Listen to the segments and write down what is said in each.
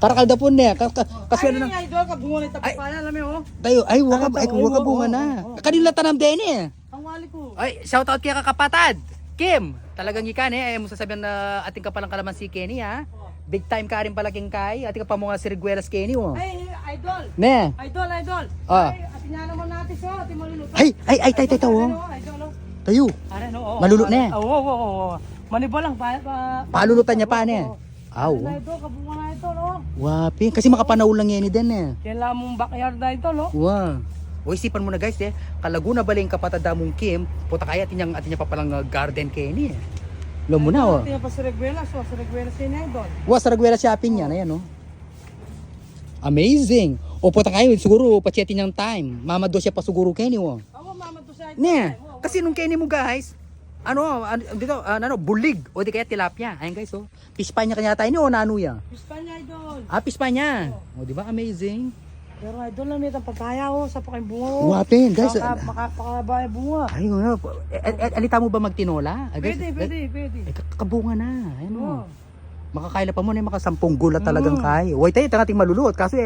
Karakal dapon ne. Kasi ano Ay, idol, kabungo na tapapaya, alam mo, oh. tayo ay waka bunga na. Kanila tanam din eh. Ang wali ko. Ay, shout out kaya kakapatad. Kim, talagang ikan eh. Ayaw mo sasabihan na ating kapalang kalamansi Kenny ha. Big time ka rin pala kay. Ating ka pa mga siriguelas Kenny oh. Ay, idol. Ne. Idol. Ah. Ay, atin nga naman natin siya, atin maluluto. Ay, tayo. Idol, oh. Tayo. Are, no, oh. Malulut na eh. Oo. Manibo lang, Palulutan niya pa ne. Aw. Ay, idol, kabungo na ito, no. Wapi, kasi makapanaw lang yan din eh. Yan lang mong backyard na ito, no. Wow. O isipan mo na guys eh, Kalaguna baling kapatad mong Kim, puta kaya atin niya pa palang garden Kenny eh. Alam mo na oh. Atin pa sa Reguelas, yun, idol. Wa sa Raguela shopping yan, ayan oh. Amazing. O puta kayo, siguro pachetin niyang time. Mamado siya pa siguro Kenny oh. Ako, mama to sa idol. Ne, kasi nung Kenny mo guys, dito, bulig o di kaya tilapia. Ayan guys oh. Fish pa niya kanya tayo ni o nano ya. Pispanya, idol. Fish pa niya. O di ba amazing? Pero idol lang nito papaya, oh, sa paking bunga, oh. Wapin guys. Pakabay bunga. Ay, alita mo ba magtinola? Pwede. Kabunga na. Ayun Oo. oh. Makakaila pa mo na yung makasampung gulat talagang kay. Wait tayo, nating maluluot. Kasi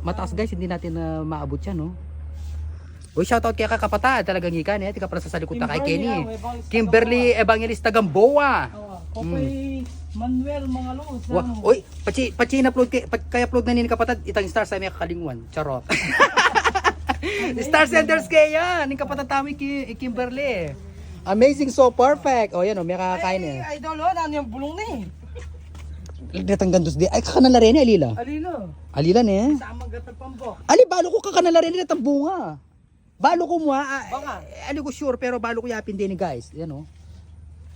mataas guys, hindi natin maabot yan, no? Uy, shoutout kaya kakapatad. Talagang ikan eh. Tika para sa salikot na kay Kenny. Kimberly Evangelista Gamboa. Kokoy Manuel Mangalos. Uy, pachi na-upload kaya upload na ni kapatad. Itang star sa may kakalingwan. Charot. Star Senders kaya. Ning kapatad tami Kimberly. Amazing, so perfect. O yan o, may kakakain eh. Ay, idol, oh, ano yung bulong ni? Datang gandos di. Ay, kakanala rin eh, Alila. Alino. Alila ne. Sa amang gatag pambok. Ali, balo ko kakanala rin datang bunga. Balo ko mo ha. Baka. Ali ko sure, pero balo ko yapin din guys. Yan o.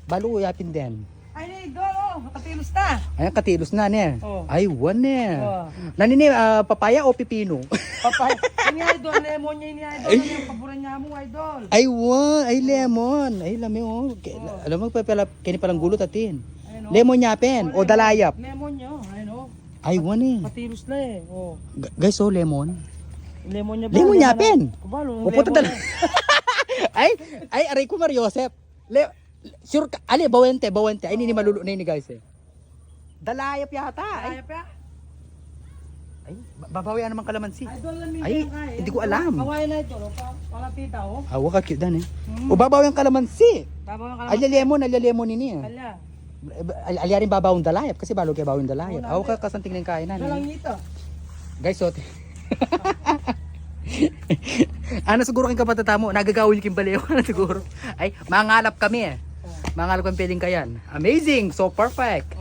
Balo ko yapin din. Ay, idol, oh, katilos na. Ayan, katilos na ne. Oh. Ay, one ne. Oh. Nanini, papaya o pipino? Papay. Ini idol, lemon niya ini idol. Ano yung paboran niya mo, idol? Ay, one. Ay, lemon. Ay, lami o. Alam mo, kini palang gulot atin. Ayun, oh. Lemon yapin o dalayap. Lemon niya, ayun, oh. Ay, one eh. Katilos na eh. Oh. Guys, oh, lemon. Lemon niya ba? Lemon yapin. Kubalo. O puta dala. ay, aray ko Mario Joseph. Sure ka, ali, bawente. Ay, hindi maluluto na yun guys eh. Dalayap yata. Ay, babawian naman kalamansi. Idol lang Ay, hindi ko alam. Kawain na ito, oh. Palapita, oh. Waka cute dan eh. O babawian kalamansi. Tama ka. Alya lemon ini eh. Kala. Alya rin babawang dalayap kasi balo kay bawang dalayap. Ka kasanting ng kainan. Kalang ito. Guys, so ano siguro kang kapatata mo, nagagawin yung kimbalewa na siguro. Ay, mangalap kami eh. Mangalap kami pwedeng kayan. Amazing, so perfect.